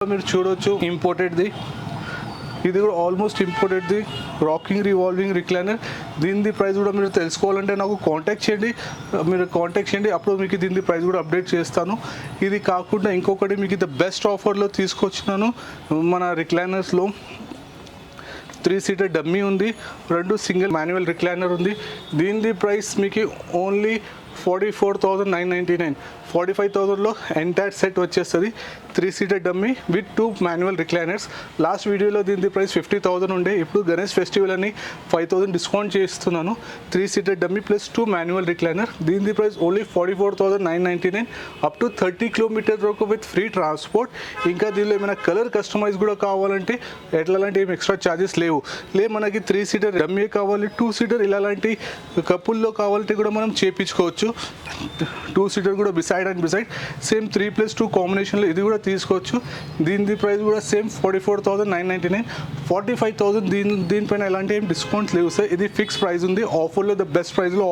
మీరు చూడొచ్చు ఇంపోర్టెడ్ది, ఇది కూడా ఆల్మోస్ట్ ఇంపోర్టెడ్ది రాకింగ్ రివాల్వింగ్ రిక్లైనర్. దీని ప్రైస్ కూడా మీరు తెలుసుకోవాలంటే నాకు కాంటాక్ట్ చేయండి, అప్పుడు మీకు దీని ప్రైస్ కూడా అప్డేట్ చేస్తాను. ఇది కాకుండా ఇంకొకటి మీకు ద బెస్ట్ ఆఫర్లో తీసుకొచ్చినాను. మన రిక్లైనర్స్లో 3 సీటర్ డమ్మీ ఉంది, 2 సింగిల్ మాన్యువల్ రిక్లైనర్ ఉంది. దీని ప్రైస్ మీకు ఓన్లీ 44,999, 45,000లో ఎంటైర్ సెట్ వచ్చేస్తుంది. 3 seater dummy with 2 manual recliners. Last వీడియోలో దీని ప్రైస్ 50,000 ఉండే, ఇప్పుడు గణేష్ ఫెస్టివల్ అని 5,000 డిస్కౌంట్ చేస్తున్నాను. 3 seater dummy plus 2 manual recliner. దీని price only 44,999 up to 30 kilometre వరకు విత్ ఫ్రీ ట్రాన్స్పోర్ట్. ఇంకా దీనిలో ఏమైనా కలర్ కస్టమైజ్ కూడా కావాలంటే ఎట్లాంటి ఏం ఎక్స్ట్రా ఛార్జెస్ లేవు. మనకి 3 సీటర్ డమ్మీ కావాలి, 2 సీటర్ ఇలాంటి కపుల్లో కావాలంటే కూడా మనం చేయించుకోవచ్చు. 2 సీటర్ కూడా బిసైడ్ సేమ్ 3+2 కాంబినేషన్లో ఇది కూడా తీసుకోవచ్చు. దీని ప్రైస్ కూడా సేమ్ 44,999, 45,000. దీనిపైన ఎలాంటి ఏం డిస్కౌంట్స్ లేవు సార్. ఇది ఫిక్స్ ప్రైస్ ఉంది, ఆఫర్లో ద బెస్ట్ ప్రైస్లో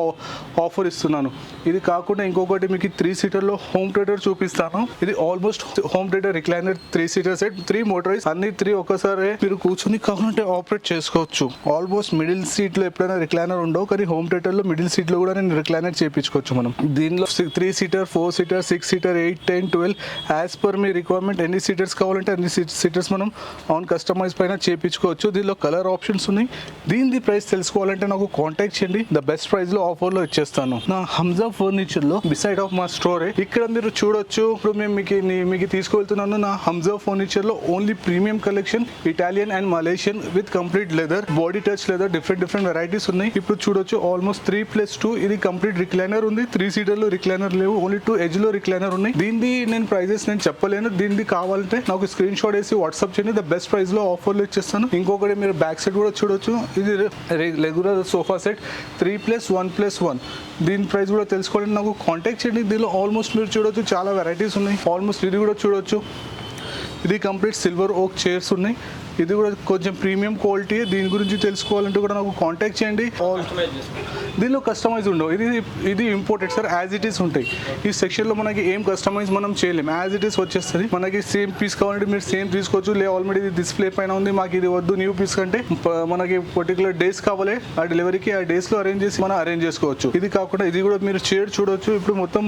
ఆఫర్ ఇస్తున్నాను. ఇది కాకుండా ఇంకొకటి మీకు 3 సీటర్లో హోమ్ థియేటర్ చూపిస్తాను. ఇది almost home theatre recliner 3 seater set, 3 motorise, అన్ని 3 ఒకసారి మీరు కూర్చొని కావాలంటే ఆపరేట్ చేసుకోవచ్చు. ఆల్మోస్ట్ మిడిల్ సీట్లో ఎప్పుడైనా రిక్లైనర్ ఉండవు, కానీ హోమ్ థియేటర్లో మిడిల్ సీట్లో కూడా నేను రిక్లైనర్ చేయించుకోవచ్చు. మనం దీనిలో 3 seater, 4 seater, 6 seater, 8, 10, 12 as per మీ రిక్వైర్మెంట్ ఎన్ని సీటర్స్ కావాలంటే అన్ని సీటర్స్ మనం ఆన్ కస్టమైజ్ పైన చేయించుకోవచ్చు. దీనిలో కలర్ ఆప్షన్స్ ఉన్నాయి. దీని ప్రైస్ తెలుసుకోవాలంటే నాకు కాంటాక్ట్ చేయండి, ద బెస్ట్ ప్రైస్లో ఆఫర్లో ఇచ్చేస్తాను. నా హంజా ఫర్నిచర్లో బిసైడ్ ఆఫ్ మా స్టోరే ఇక్కడ మీరు చూడొచ్చు. ఇప్పుడు మేము మీకు తీసుకువెళ్తున్నాను. నా హంజా ఫర్నిచర్లో only premium collection, Italian and Malaysian with complete leather, body touch leather, different varieties ఉన్నాయి. ఇప్పుడు చూడొచ్చు ఆల్మోస్ట్ 3+2 ఇది కంప్లీట్ రిక్లైనర్ ఉంది. 3 సీటర్లో రిక్లైనర్ లేవు, ఓన్లీ 2 ఎడ్జ్లో రిక్లైనర్ ఉన్నాయి. దీన్ని నేను ప్రైజెస్ నేను చెప్పలేను. దీన్ని కావాలంటే నాకు స్క్రీన్ షాట్ వేసి వాట్సాప్ చేయండి, ద బెస్ట్ ప్రైస్లో ఆఫర్లో ఇచ్చేస్తాను. ఇంకొకటి మీరు బ్యాక్ సైడ్ కూడా చూడొచ్చు. ఇది రెగ్యులర్ సోఫా సెట్ 3+1+1. దీని ప్రైస్ కూడా తెలుసుకోవాలంటే నాకు కాంటాక్ట్ చేయండి. దీనిలో ఆల్మోస్ట్ మీరు చూడొచ్చు చాలా వెరైటీస్ ఉన్నాయి. ఆల్మోస్ట్ ఇది కూడా చూడొచ్చు. ఇది కంప్లీట్ సిల్వర్ ఓక్ చైర్స్ ఉన్నాయి. ఇది కూడా కొంచెం ప్రీమియం క్వాలిటీ. దీని గురించి తెలుసుకోవాలంటే కూడా నాకు కాంటాక్ట్ చేయండి. దీనిలో కస్టమైజ్ ఉండవు, ఇది imported sir. As it is ఉంటాయి. ఈ సెక్షన్లో మనకి ఏం కస్టమైజ్ మనం చేయలేము, యాజ్ ఇట్ ఈస్ వచ్చేస్తుంది. మనకి సేమ్ పీస్ కావాలంటే మీరు సేమ్ తీసుకోవచ్చు. ఆల్రెడీ ఇది డిస్ప్లే పైన ఉంది, మాకు ఇది వద్దు న్యూ పీస్ కంటే మనకి పర్టికులర్ డేస్ కావాలి, ఆ డెలివరీకి ఆ డేస్లో అరేంజ్ చేసి మనం అరేంజ్ చేసుకోవచ్చు. ఇది కాకుండా ఇది కూడా మీరు చైర్ చూడొచ్చు. ఇప్పుడు మొత్తం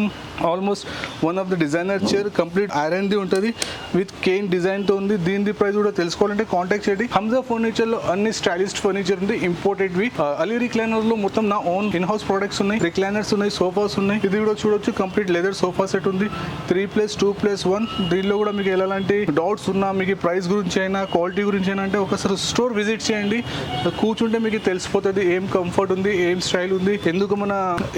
almost one of the designer chair complete ఐరన్ది ఉంటుంది విత్ కేన్ డిజైన్తో ఉంది. దీని ప్రైస్ కూడా తెలుసుకోవాలంటే కాంటాక్ట్ చేయండి. హంజా ఫర్నిచర్లో అన్ని స్టైలిస్ట్ ఫర్నిచర్ ఉంది, ఇంపోర్టెడ్వి. అలీ రిక్లైనర్లో మొత్తం నా ఓన్ ఇన్ హౌస్ ప్రొడక్ట్స్ ఉన్నాయి, రిక్లైనర్స్ ఉన్నాయి, సోఫాస్ ఉన్నాయి. ఇది కూడా చూడొచ్చు కంప్లీట్ లెదర్ సోఫా సెట్ ఉంది 3+2+1. దీనిలో కూడా మీకు ఎలాంటి డౌట్స్ ఉన్నా, మీకు ప్రైస్ గురించి అయినా క్వాలిటీ గురించి అయినా అంటే ఒకసారి స్టోర్ విజిట్ చేయండి. కూర్చుంటే మీకు తెలిసిపోతుంది ఏం కంఫర్ట్ ఉంది, ఏం స్టైల్ ఉంది, ఎందుకు మన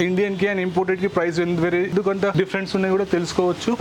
ఇండియన్కి అండ్ ఇంపోర్టెడ్కి ప్రైస్ వేరే ఎందుకంటే డిఫరెన్స్ ఉన్నాయి కూడా తెలుసుకోవచ్చు.